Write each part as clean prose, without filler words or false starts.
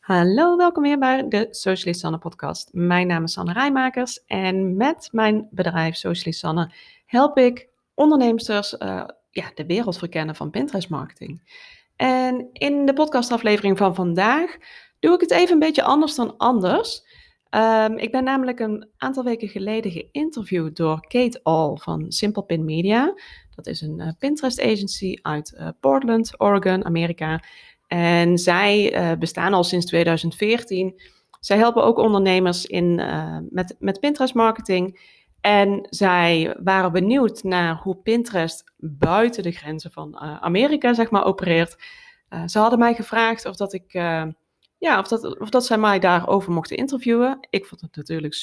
Hallo, welkom weer bij de Socialist Sanne podcast. Mijn naam is Sanne Rijmakers en met mijn bedrijf Socialist Sanne help ik onderneemsters de wereld verkennen van Pinterest marketing. En in de podcastaflevering van vandaag doe ik het even een beetje anders dan anders. Ik ben namelijk een aantal weken geleden geïnterviewd door Kate All van Simple Pin Media. Dat is een Pinterest agency uit Portland, Oregon, Amerika. En zij bestaan al sinds 2014. Zij helpen ook ondernemers met Pinterest marketing. En zij waren benieuwd naar hoe Pinterest buiten de grenzen van Amerika, zeg maar, opereert. Ze hadden mij gevraagd of dat zij mij daarover mochten interviewen. Ik vond het natuurlijk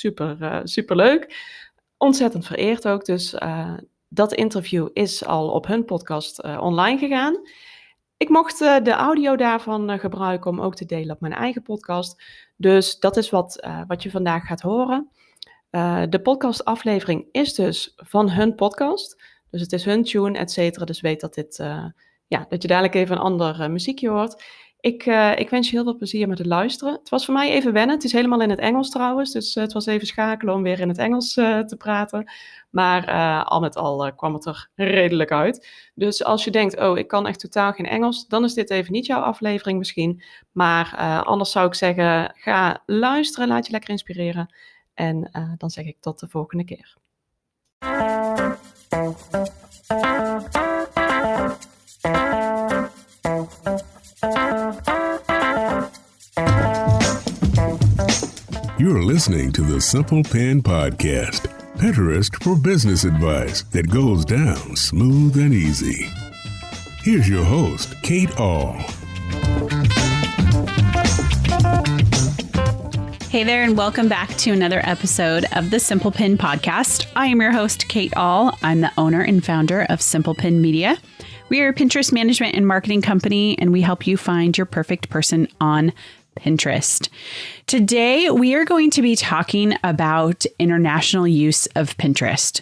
super leuk. Ontzettend vereerd ook. Dus dat interview is al op hun podcast online gegaan. Ik mocht de audio daarvan gebruiken om ook te delen op mijn eigen podcast. Dus dat is wat je vandaag gaat horen. De podcastaflevering is dus van hun podcast. Dus het is hun tune, et cetera. Dus weet dat dat je dadelijk even een ander muziekje hoort. Ik wens je heel veel plezier met het luisteren. Het was voor mij even wennen. Het is helemaal in het Engels trouwens. Dus het was even schakelen om weer in het Engels te praten. Maar al met al kwam het er redelijk uit. Dus als je denkt, ik kan echt totaal geen Engels, dan is dit even niet jouw aflevering misschien. Maar anders zou ik zeggen, ga luisteren, laat je lekker inspireren. En dan zeg ik tot de volgende keer. You're listening to the Simple Pin Podcast, Pinterest for business advice that goes down smooth and easy. Here's your host, Kate All. Hey there, and welcome back to another episode of the Simple Pin Podcast. I am your host, Kate All. I'm the owner and founder of Simple Pin Media. We are a Pinterest management and marketing company, and we help you find your perfect person on Pinterest. Today, we are going to be talking about international use of Pinterest.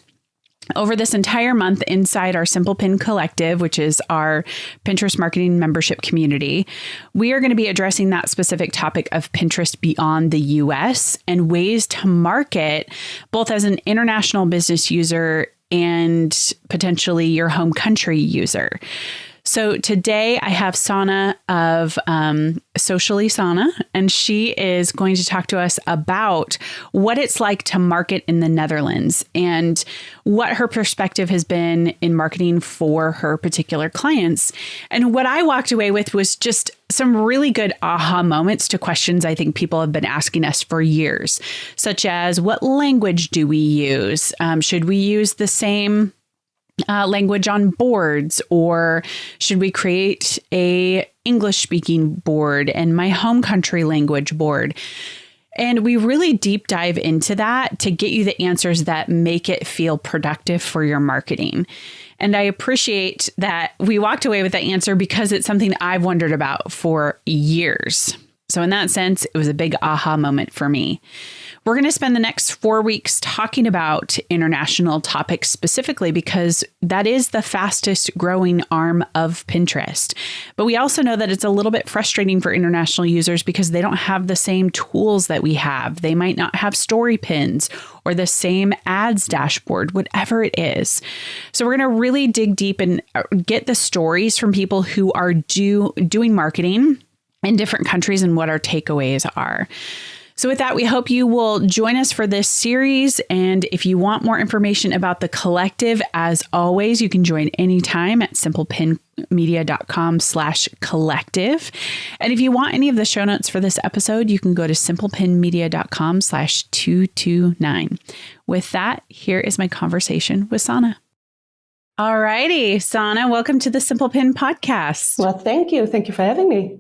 Over this entire month inside our Simple Pin Collective, which is our Pinterest marketing membership community, we are going to be addressing that specific topic of Pinterest beyond the US and ways to market both as an international business user and potentially your home country user. So today I have Sanne of Socially Sanne, and she is going to talk to us about what it's like to market in the Netherlands and what her perspective has been in marketing for her particular clients. And what I walked away with was just some really good aha moments to questions I think people have been asking us for years, such as what language do we use? Should we use the same language on boards, or should we create a English speaking board and my home country language board? And we really deep dive into that to get you the answers that make it feel productive for your marketing. And I appreciate that we walked away with that answer because it's something I've wondered about for years. So in that sense, it was a big aha moment for me. We're going to spend the next 4 weeks talking about international topics specifically because that is the fastest growing arm of Pinterest. But we also know that it's a little bit frustrating for international users because they don't have the same tools that we have. They might not have story pins or the same ads dashboard, whatever it is. So we're going to really dig deep and get the stories from people who are doing marketing in different countries and what our takeaways are. So with that, we hope you will join us for this series. And if you want more information about the collective, as always, you can join anytime at simplepinmedia.com/collective. And if you want any of the show notes for this episode, you can go to simplepinmedia.com/229. With that, here is my conversation with Sanne. All righty, Sanne, welcome to the Simple Pin Podcast. Well, thank you. Thank you for having me.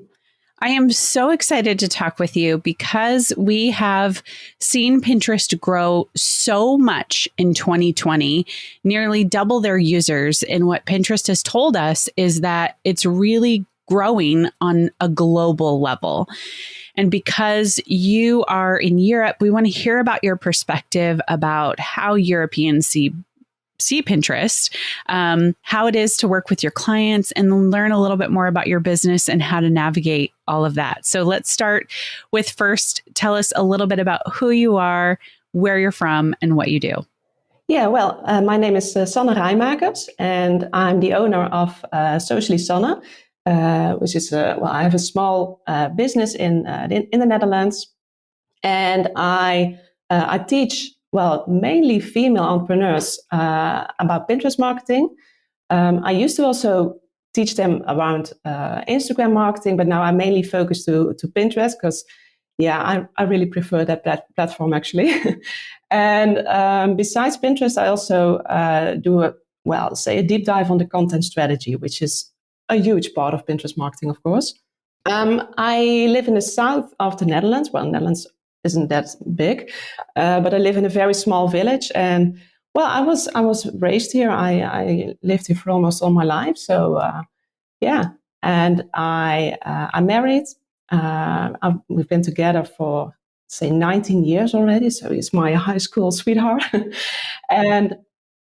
I am so excited to talk with you because we have seen Pinterest grow so much in 2020, nearly double their users. And what Pinterest has told us is that it's really growing on a global level. And because you are in Europe, we want to hear about your perspective about how Europeans see see Pinterest, how it is to work with your clients and learn a little bit more about your business and how to navigate all of that. So let's start with first, tell us a little bit about who you are, where you're from, and what you do. Yeah, well, my name is Sanne Rijmakers, and I'm the owner of Socially Sanne, which is, I have a small business in the Netherlands, and I teach, mainly female entrepreneurs about Pinterest marketing. I used to also teach them around Instagram marketing, but now I mainly focus to Pinterest because, I really prefer that platform actually. And besides Pinterest, I also do a deep dive on the content strategy, which is a huge part of Pinterest marketing, of course. I live in the south of the Netherlands. Well, Netherlands isn't that big, but I live in a very small village. And I was raised here. I lived here for almost all my life. So and I'm married. We've been together for say 19 years already. So he's my high school sweetheart, and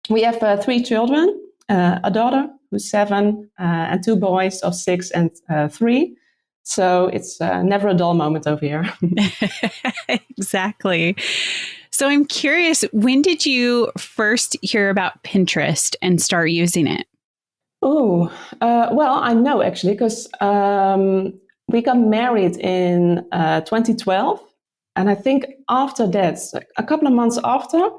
we have 3 children: a daughter who's 7, and 2 boys of 6 and 3. So it's never a dull moment over here. Exactly. So I'm curious, when did you first hear about Pinterest and start using it? Oh, I know actually, because we got married in 2012. And I think after that, a couple of months after,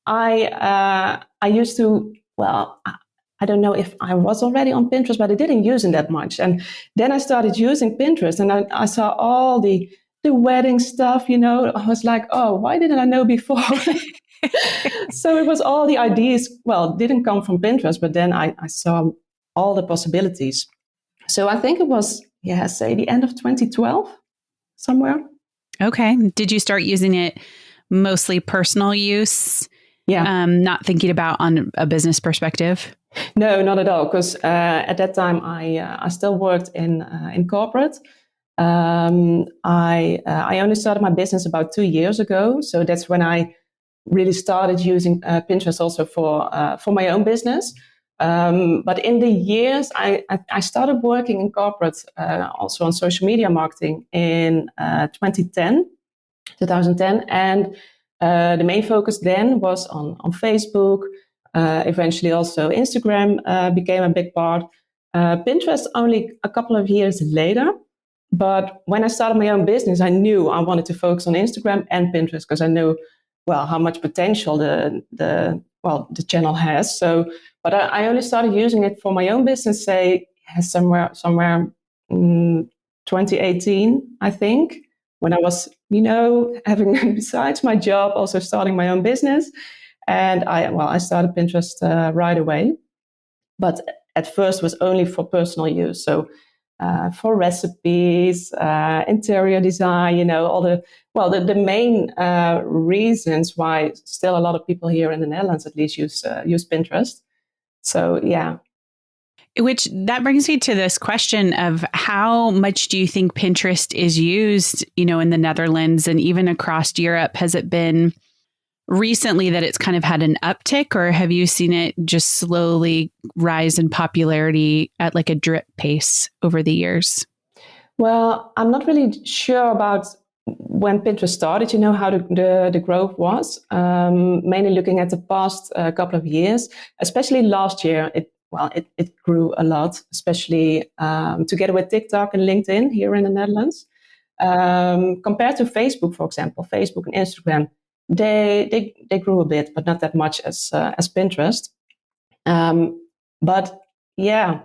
I used to, I don't know if I was already on Pinterest, but I didn't use it that much. And then I started using Pinterest, and I saw all the wedding stuff, I was like, oh, why didn't I know before? So it was all the ideas, didn't come from Pinterest, but then I saw all the possibilities. So I think it was, say the end of 2012, somewhere. Okay. Did you start using it mostly personal use? Yeah. Not thinking about on a business perspective? No, not at all. Because at that time I still worked in corporate. I only started my business about 2 years ago. So that's when I really started using Pinterest also for my own business. But in the years, I started working in corporate, also on social media marketing in 2010. And the main focus then was on Facebook. Eventually also Instagram became a big part. Pinterest only a couple of years later. But when I started my own business, I knew I wanted to focus on Instagram and Pinterest because I knew, how much potential the channel has. So, but I only started using it for my own business, say somewhere 2018, I think, when I was, having besides my job, also starting my own business. And I started Pinterest right away. But at first was only for personal use. So for recipes, interior design, all the main reasons why still a lot of people here in the Netherlands at least use Pinterest. So, yeah. Which that brings me to this question of how much do you think Pinterest is used, in the Netherlands and even across Europe? Has it been recently that it's kind of had an uptick, or have you seen it just slowly rise in popularity at like a drip pace over the years? Well, I'm not really sure about when Pinterest started, how the growth was. Mainly looking at the past couple of years, especially last year, it grew a lot, especially together with TikTok and LinkedIn here in the Netherlands. Compared to Facebook, for example, Facebook and Instagram, they grew a bit, but not that much as Pinterest. But yeah,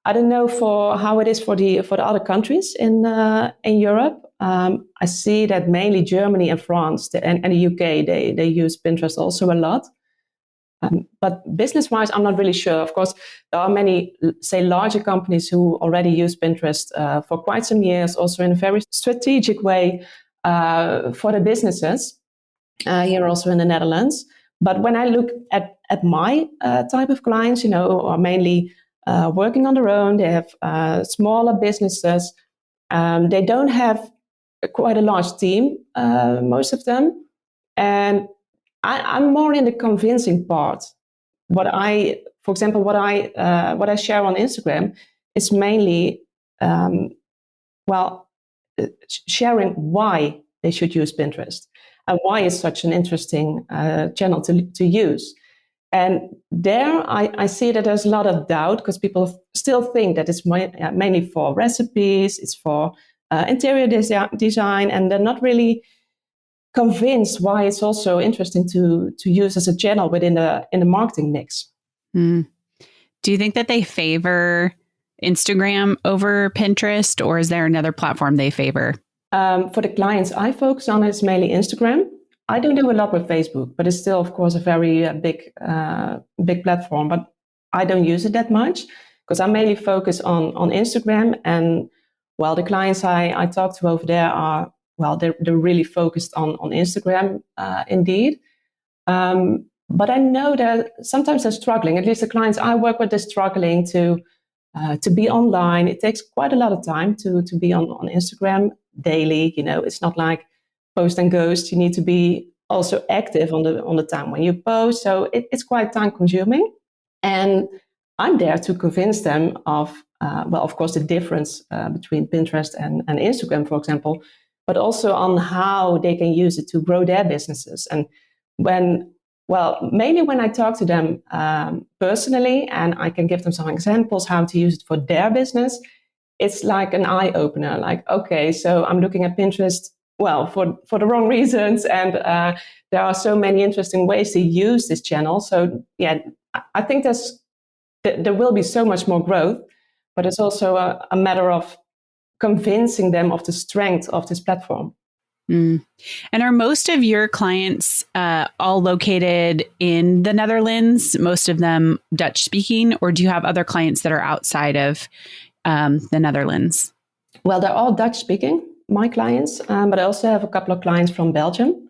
I don't know for how it is for the other countries in Europe. I see that mainly Germany and France and the UK they use Pinterest also a lot. But business-wise, I'm not really sure. Of course, there are many, say, larger companies who already use Pinterest for quite some years, also in a very strategic way for the businesses here also in the Netherlands. But when I look at my type of clients, who are mainly working on their own, they have smaller businesses. They don't have quite a large team, most of them. And I'm more in the convincing part for example, what I share on Instagram is mainly, sharing why they should use Pinterest and why it's such an interesting channel to use. And there I see that there's a lot of doubt because people still think that it's mainly for recipes, it's for interior design, and they're not really convinced why it's also interesting to use as a channel within the marketing mix. Mm. Do you think that they favor Instagram over Pinterest, or is there another platform they favor? For the clients I focus on, it's mainly Instagram. I don't do a lot with Facebook, but it's still, of course, a very big platform. But I don't use it that much because I mainly focus on Instagram. And the clients I talk to over there are, they're really focused on Instagram, indeed. But I know that sometimes they're struggling. At least the clients I work with, they're struggling to be online. It takes quite a lot of time to be on Instagram daily. It's not like post and ghost. You need to be also active on the time when you post. So it's quite time consuming. And I'm there to convince them of, of course, the difference between Pinterest and Instagram, for example, but also on how they can use it to grow their businesses. And mainly when I talk to them personally, and I can give them some examples how to use it for their business, it's like an eye opener. Like, okay, so I'm looking at Pinterest, for the wrong reasons, and there are so many interesting ways to use this channel. So yeah, I think there will be so much more growth, but it's also a matter of convincing them of the strength of this platform. Mm. And are most of your clients all located in the Netherlands, most of them Dutch speaking, or do you have other clients that are outside of the Netherlands? Well, they're all Dutch speaking, my clients, but I also have a couple of clients from Belgium.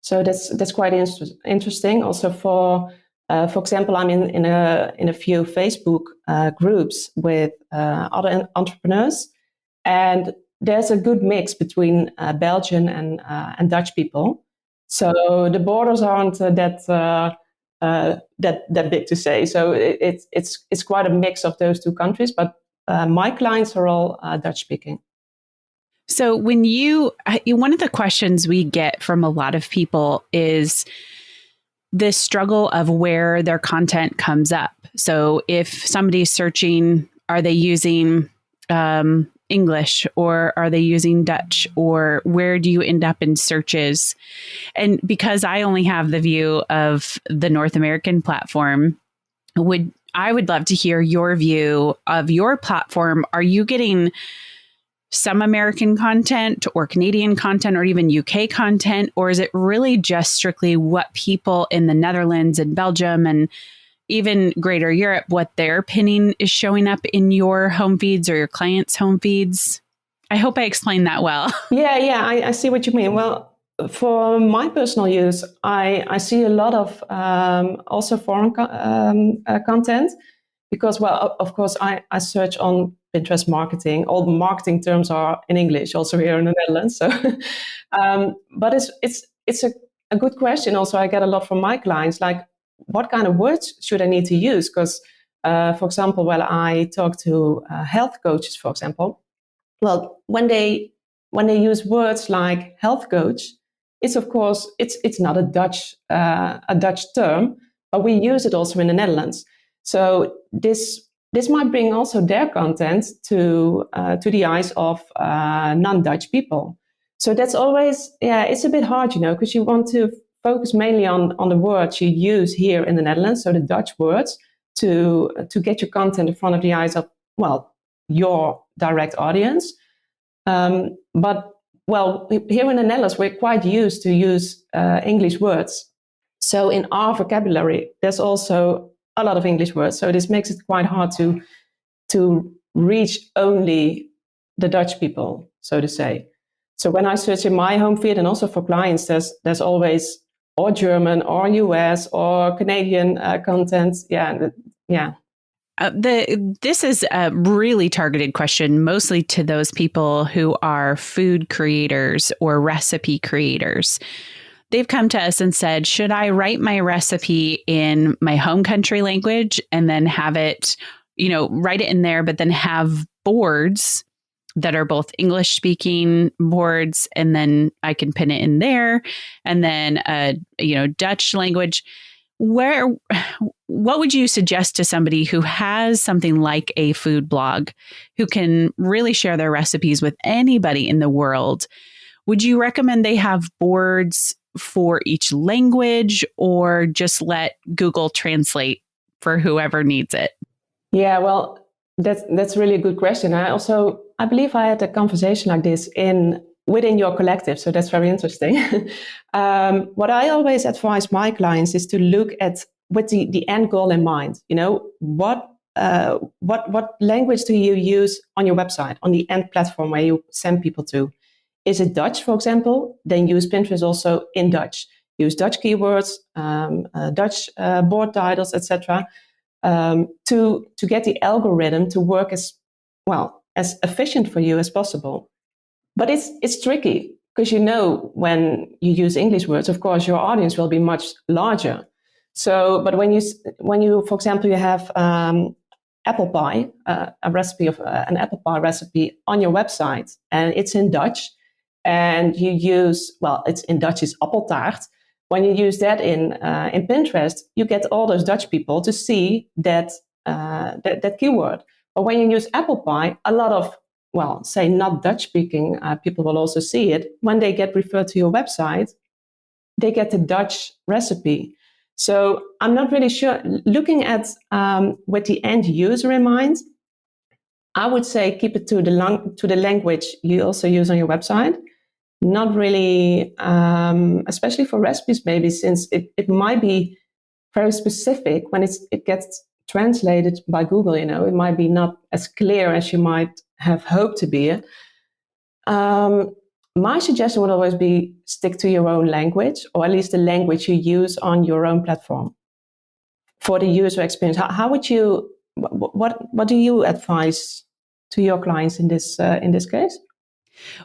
So that's quite interesting. Also for example, I'm in a few Facebook groups with other entrepreneurs, and there's a good mix between Belgian and Dutch people. So the borders aren't that big to say. So it's quite a mix of those two countries. But my clients are all Dutch speaking. So when one of the questions we get from a lot of people is this struggle of where their content comes up. So if somebody's searching, are they using English or are they using Dutch, or where do you end up in searches? And because I only have the view of the North American platform, I would love to hear your view of your platform. Are you getting some American content or Canadian content or even UK content, or is it really just strictly what people in the Netherlands and Belgium and even greater Europe, what they're pinning is showing up in your home feeds or your clients' home feeds? I hope I explained that well. Yeah, I see what you mean. Well, for my personal use, I see a lot of also foreign content because, of course, I search on Pinterest marketing. All the marketing terms are in English, also here in the Netherlands. So, but it's a good question. Also, I get a lot from my clients, like, what kind of words should I need to use? Because, for example, when I talk to health coaches, for example, when they use words like health coach, it's of course it's not a Dutch term, but we use it also in the Netherlands. So this might bring also their content to the eyes of non-Dutch people. So that's always, it's a bit hard, because you want to focus mainly on the words you use here in the Netherlands, so the Dutch words, to get your content in front of the eyes of, your direct audience. But here in the Netherlands, we're quite used to use English words. So in our vocabulary, there's also a lot of English words. So this makes it quite hard to reach only the Dutch people, so to say. So when I search in my home feed and also for clients, there's always or German or US or Canadian content. Yeah. This is a really targeted question, mostly to those people who are food creators or recipe creators. they've come to us and said, should I write my recipe in my home country language and then have it, write it in there, but then have boards that are both English speaking boards, and then I can pin it in there, and then Dutch language. What would you suggest to somebody who has something like a food blog, who can really share their recipes with anybody in the world? Would you recommend they have boards for each language, or just let Google translate for whoever needs it? Yeah, well, that's really a good question. I believe I had a conversation like this within your collective, so that's very interesting. What I always advise my clients is to look at with the end goal in mind. What language do you use on your website, on the end platform where you send people to? Is it Dutch, for example? Then use Pinterest also in Dutch. Use Dutch keywords, Dutch board titles, etc. To get the algorithm to work as efficient for you as possible. But it's tricky because when you use English words, of course, your audience will be much larger. So, but when you, for example, you have apple pie, a recipe of an apple pie recipe on your website, and it's in Dutch, and you use it's in Dutch is appeltaart. When you use that in Pinterest, you get all those Dutch people to see that keyword. But when you use apple pie, a lot of say not Dutch speaking people will also see it. When they get referred to your website, they get the Dutch recipe. So I'm not really sure. Looking at with the end user in mind, I would say keep it to the language you also use on your website. Not really, especially for recipes, maybe, since it might be very specific when it gets translated by Google. It might be not as clear as you might have hoped to be. My suggestion would always be stick to your own language, or at least the language you use on your own platform for the user experience. How would you? What do you advise to your clients in this case?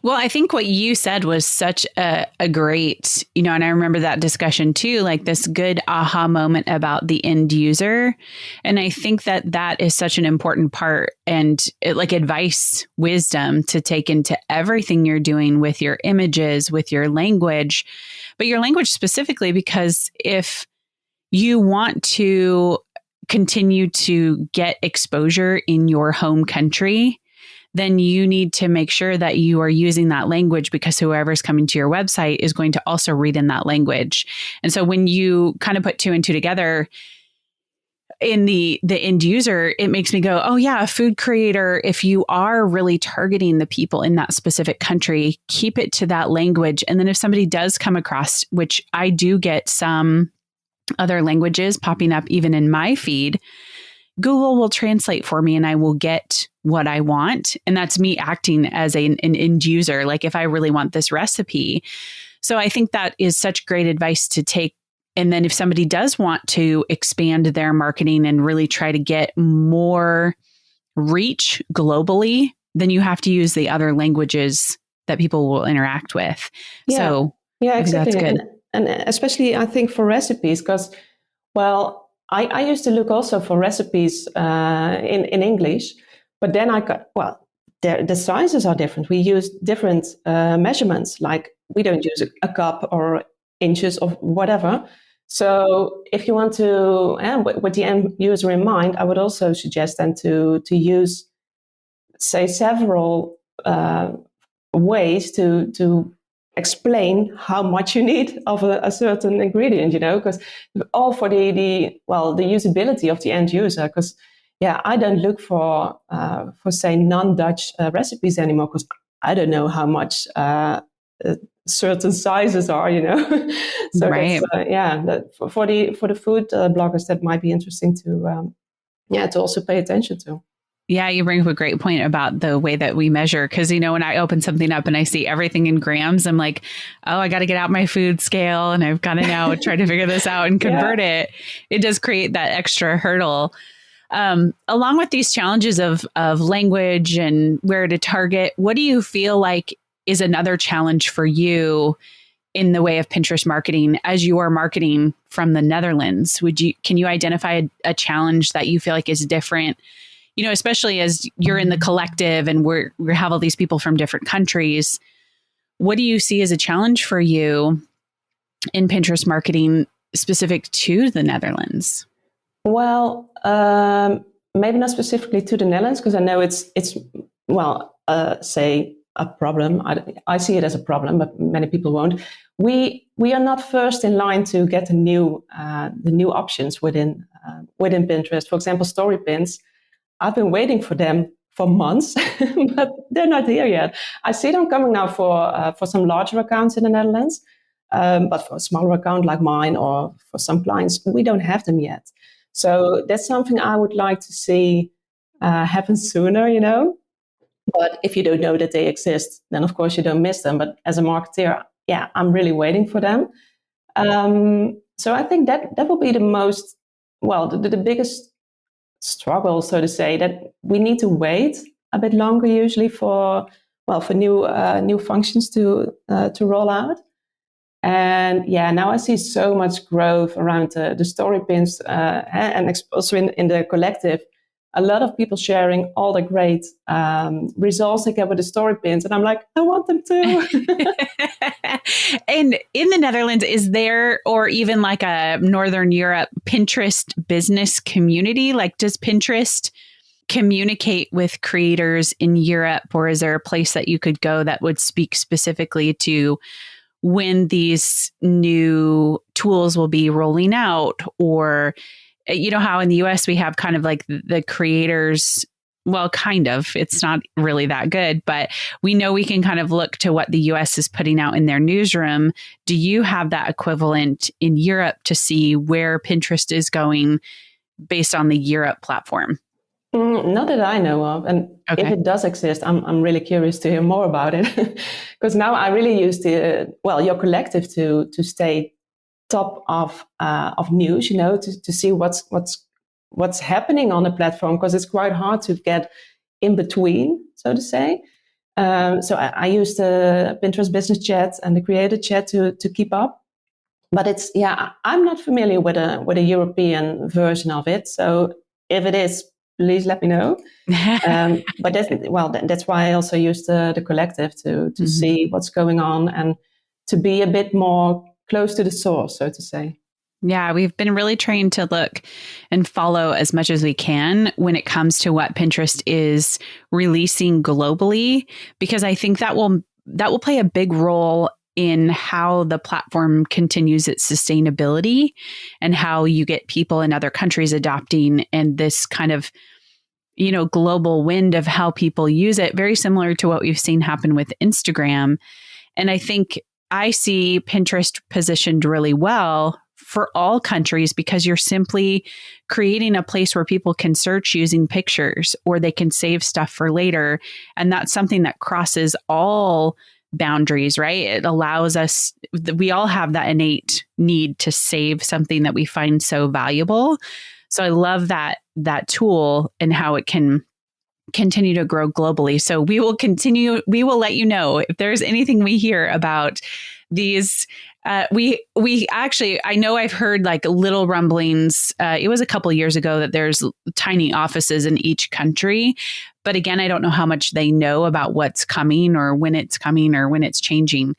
Well, I think what you said was such a great, and I remember that discussion too, like this good aha moment about the end user. And I think that is such an important part, and advice, wisdom to take into everything you're doing with your images, with your language, but your language specifically, because if you want to continue to get exposure in your home country, then you need to make sure that you are using that language, because whoever's coming to your website is going to also read in that language. And so when you kind of put two and two together in the end user, it makes me go, oh yeah, a food creator, if you are really targeting the people in that specific country, keep it to that language. And then if somebody does come across, which I do get some other languages popping up even in my feed, Google will translate for me and I will get what I want. And that's me acting as an end user, like if I really want this recipe. So I think that is such great advice to take. And then if somebody does want to expand their marketing and really try to get more reach globally, then you have to use the other languages that people will interact with. Yeah. So yeah, exactly. That's good. And especially I think for recipes, because, I used to look also for recipes in English, but then I got, the sizes are different. We use different measurements, like we don't use a cup or inches or whatever. So if you want to, with the end user in mind, I would also suggest them to use, say, several ways to explain how much you need of a certain ingredient, because all for the usability of the end user. Because I don't look for say non-Dutch recipes anymore, because I don't know how much certain sizes are, So right. For the food bloggers, that might be interesting to also pay attention to. Yeah, you bring up a great point about the way that we measure. Because, when I open something up and I see everything in grams, I'm like, oh, I got to get out my food scale and I've got to now try to figure this out and convert it. It does create that extra hurdle. Along with these challenges of language and where to target, what do you feel like is another challenge for you in the way of Pinterest marketing as you are marketing from the Netherlands? Can you identify a challenge that you feel like is different? You know, especially as you're in the collective and we have all these people from different countries. What do you see as a challenge for you in Pinterest marketing specific to the Netherlands? Well, maybe not specifically to the Netherlands, because I know it's say a problem. I see it as a problem, but many people won't. We are not first in line to get the new options within Pinterest. For example, story pins. I've been waiting for them for months, but they're not here yet. I see them coming now for some larger accounts in the Netherlands, but for a smaller account like mine or for some clients, we don't have them yet. So that's something I would like to see happen sooner, you know. But if you don't know that they exist, then of course you don't miss them. But as a marketeer, yeah, I'm really waiting for them. So I think that will be the most, the biggest struggle, so to say, that we need to wait a bit longer usually for new functions to roll out. And yeah, now I see so much growth around the story pins and also in the collective. A lot of people sharing all the great results they get with the story pins. And I'm like, I want them too. And in the Netherlands, is there, or even like a Northern Europe, Pinterest business community? Like, does Pinterest communicate with creators in Europe, or is there a place that you could go that would speak specifically to when these new tools will be rolling out? Or, you know, how in the US we have kind of like the creators, well, kind of, it's not really that good, but we know we can kind of look to what the US is putting out in their newsroom. Do you have that equivalent in Europe to see where Pinterest is going based on the Europe platform? Not that I know of. And if it does exist, I'm really curious to hear more about it. Because now I really use your collective to stay top of news, you know, to see what's happening on the platform, because it's quite hard to get in between, so to say. So I use the Pinterest business chat and the creator chat to keep up. But I'm not familiar with a European version of it. So if it is, please let me know. But that's why I also use the collective to see what's going on and to be a bit more close to the source, so to say. Yeah, we've been really trained to look and follow as much as we can when it comes to what Pinterest is releasing globally, because I think that will play a big role in how the platform continues its sustainability and how you get people in other countries adopting, and this kind of, you know, global wind of how people use it, very similar to what we've seen happen with Instagram. And I think I see Pinterest positioned really well for all countries, because you're simply creating a place where people can search using pictures, or they can save stuff for later. And that's something that crosses all boundaries, right? It allows us, we all have that innate need to save something that we find so valuable. So I love that tool and how it can continue to grow globally. So we will let you know if there's anything we hear about these. We actually, I know I've heard like little rumblings. It was a couple of years ago that there's tiny offices in each country. But again, I don't know how much they know about what's coming or when it's changing.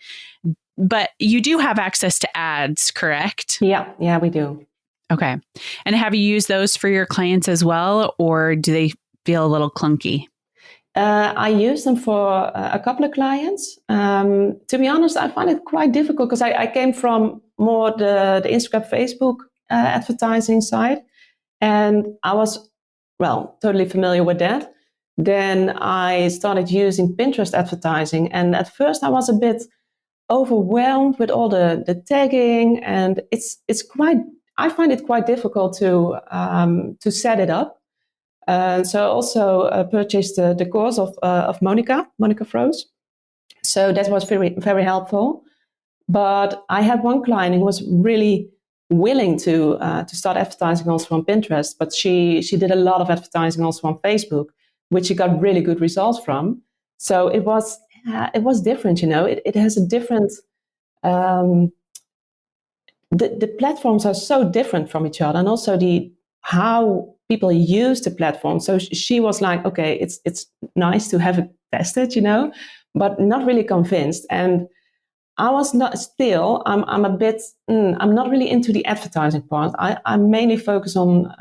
But you do have access to ads, correct? Yeah, we do. Okay. And have you used those for your clients as well, or do they feel a little clunky? I use them for a couple of clients. To be honest, I find it quite difficult because I came from more the Instagram, Facebook advertising side, and I was, totally familiar with that. Then I started using Pinterest advertising, and at first I was a bit overwhelmed with all the tagging, and I find it quite difficult to set it up. So I also purchased the course of Monica Froese. So that was very, very helpful. But I had one client who was really willing to start advertising also on Pinterest, but she did a lot of advertising also on Facebook, which she got really good results from. So it was different, you know. It has a different the platforms are so different from each other, and also how people use the platform. So she was like, okay, it's nice to have it tested, but not really convinced. And I was not still. I'm a bit. I'm not really into the advertising part. I mainly focus on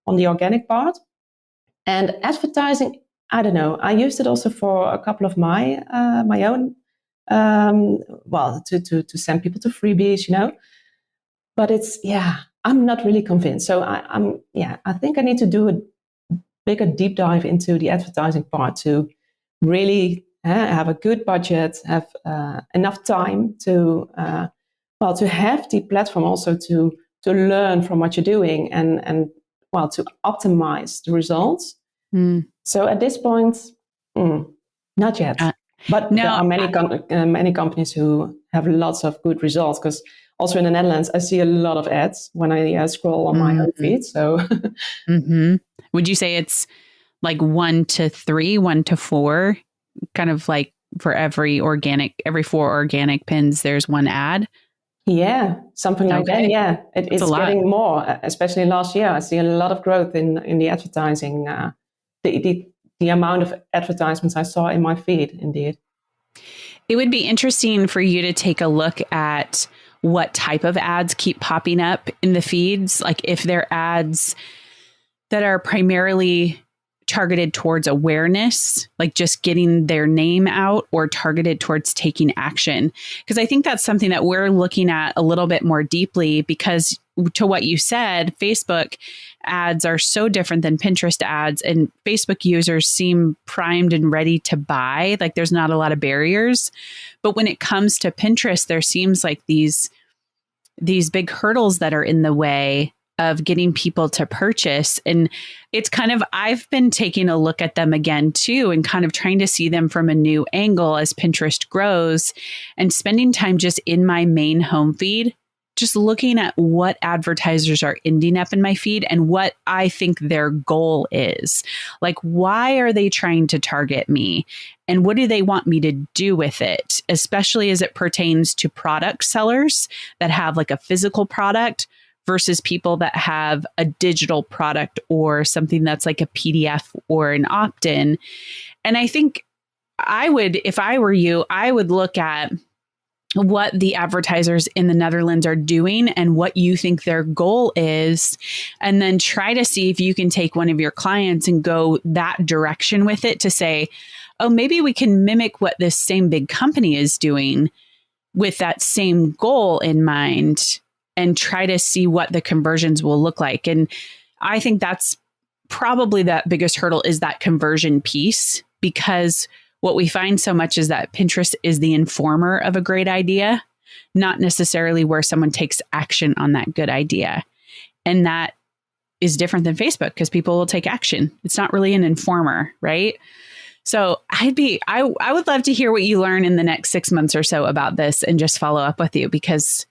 the organic part, and advertising. I don't know. I used it also for a couple of my own. To send people to freebies, But I'm not really convinced. So I think I need to do a bigger deep dive into the advertising part to really have a good budget, have enough time to have the platform also to learn from what you're doing and to optimize the results. So at this point, not yet. But there are many companies who have lots of good results, because also in the Netherlands, I see a lot of ads when I scroll on my own feed. So, Would you say it's like 1 to 3, 1 to 4, kind of like for every 4 organic pins, there's one ad? Yeah, something like that. Yeah, it's getting more, especially last year. I see a lot of growth in the advertising, the amount of advertisements I saw in my feed, indeed. It would be interesting for you to take a look at what type of ads keep popping up in the feeds. Like if they're ads that are primarily targeted towards awareness, like just getting their name out, or targeted towards taking action. Because I think that's something that we're looking at a little bit more deeply, because to what you said, Facebook ads are so different than Pinterest ads, and Facebook users seem primed and ready to buy. Like there's not a lot of barriers. But when it comes to Pinterest, there seems like these big hurdles that are in the way of getting people to purchase. And it's kind of, I've been taking a look at them again too, and kind of trying to see them from a new angle as Pinterest grows, and spending time just in my main home feed, just looking at what advertisers are ending up in my feed and what I think their goal is. Like, why are they trying to target me? And what do they want me to do with it? Especially as it pertains to product sellers that have like a physical product versus people that have a digital product or something that's like a PDF or an opt-in. And I think if I were you, I would look at what the advertisers in the Netherlands are doing and what you think their goal is, and then try to see if you can take one of your clients and go that direction with it, to say, oh, maybe we can mimic what this same big company is doing with that same goal in mind, and try to see what the conversions will look like. And I think that's probably that biggest hurdle, is that conversion piece, because what we find so much is that Pinterest is the informer of a great idea, not necessarily where someone takes action on that good idea. And that is different than Facebook, because people will take action. It's not really an informer, right? So I would love to hear what you learn in the next 6 months or so about this, and just follow up with you, because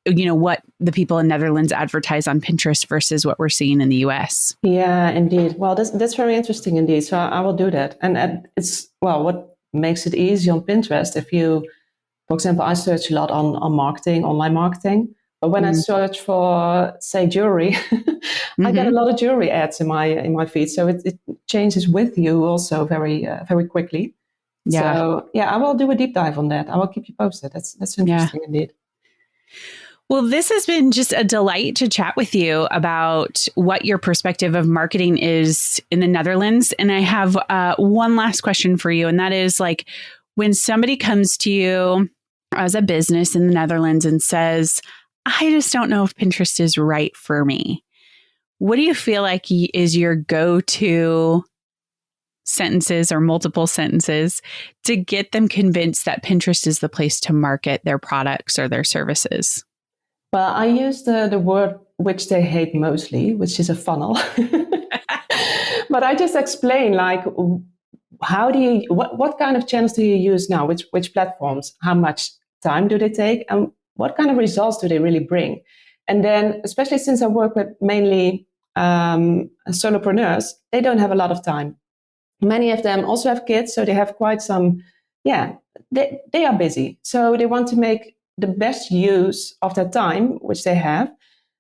what the people in Netherlands advertise on Pinterest versus what we're seeing in the US. Yeah, indeed. Well, that's very interesting indeed. So I will do that. And it's, what makes it easy on Pinterest, if you, for example, I search a lot on marketing, online marketing. But when I search for, say, jewelry, I get a lot of jewelry ads in my feed. So it changes with you also very very quickly. Yeah. So I will do a deep dive on that. I will keep you posted. That's interesting indeed. Well, this has been just a delight to chat with you about what your perspective of marketing is in the Netherlands. And I have one last question for you. And that is, like, when somebody comes to you as a business in the Netherlands and says, I just don't know if Pinterest is right for me, what do you feel like is your go-to sentences or multiple sentences to get them convinced that Pinterest is the place to market their products or their services? Well, I use the word which they hate mostly, which is a funnel. But I just explain, like, what kind of channels do you use now? Which platforms? How much time do they take? And what kind of results do they really bring? And then, especially since I work with mainly solopreneurs, they don't have a lot of time. Many of them also have kids, so they have quite some, they are busy. So they want to make the best use of their time, which they have.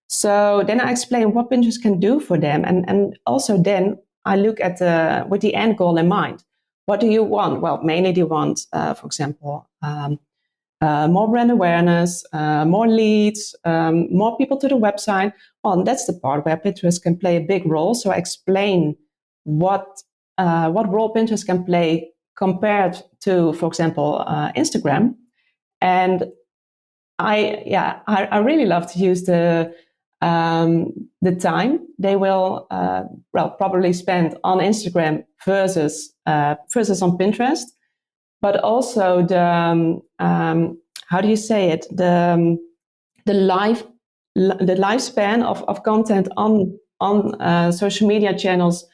So then I explain what Pinterest can do for them. And also then I look at with the end goal in mind. What do you want? Well, mainly they want, for example, more brand awareness, more leads, more people to the website. Well, that's the part where Pinterest can play a big role. So I explain what role Pinterest can play compared to, for example, Instagram. And I really love to use the time they will probably spend on Instagram versus on Pinterest, but also the how do you say it, the lifespan of content on social media channels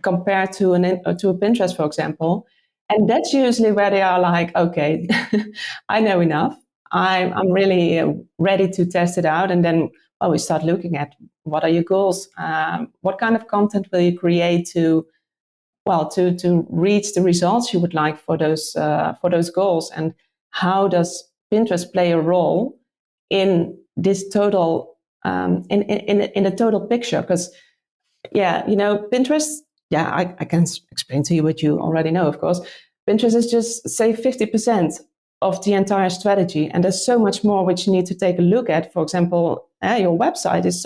compared to a Pinterest, for example. And that's usually where they are like, okay, I know enough. I'm really ready to test it out. And then we start looking at what are your goals? What kind of content will you create to reach the results you would like for those goals? And how does Pinterest play a role in this total in the total picture? Because Pinterest, I can explain to you what you already know, of course. Pinterest is just, say, 50% of the entire strategy. And there's so much more which you need to take a look at. For example, your website is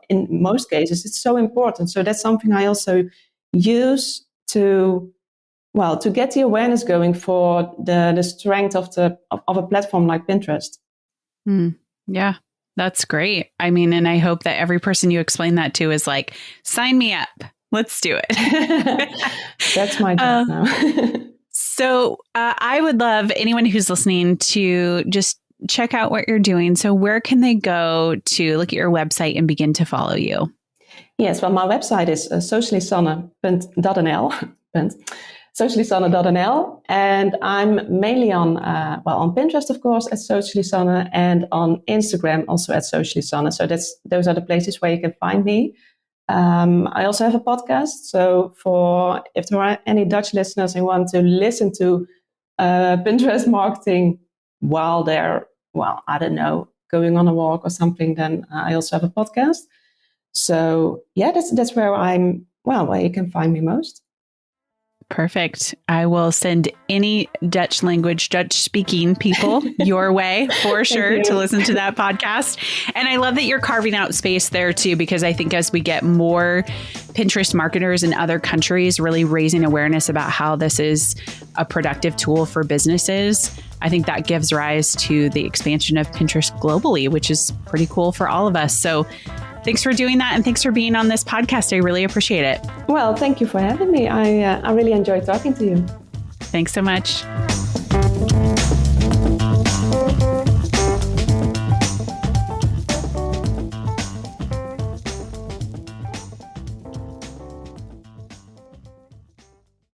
in most cases, it's so important. So that's something I also use to get the awareness going for the strength of a platform like Pinterest. Yeah, that's great. I mean, and I hope that every person you explain that to is like, sign me up. Let's do it. That's my job now. So I would love anyone who's listening to just check out what you're doing. So where can they go to look at your website and begin to follow you? Yes, well, my website is sociallysanne.nl. sociallysanne.nl, and I'm mainly on Pinterest, of course, at Socially Sanne, and on Instagram also at Socially Sanne. So those are the places where you can find me. I also have a podcast. So if there are any Dutch listeners who want to listen to Pinterest marketing while they're, I don't know, going on a walk or something, then I also have a podcast. So that's where where you can find me most. Perfect. I will send any Dutch speaking people your way for sure to listen to that podcast. And I love that you're carving out space there too, because I think as we get more Pinterest marketers in other countries really raising awareness about how this is a productive tool for businesses, I think that gives rise to the expansion of Pinterest globally, which is pretty cool for all of us. So thanks for doing that. And thanks for being on this podcast. I really appreciate it. Well, thank you for having me. I really enjoyed talking to you. Thanks so much.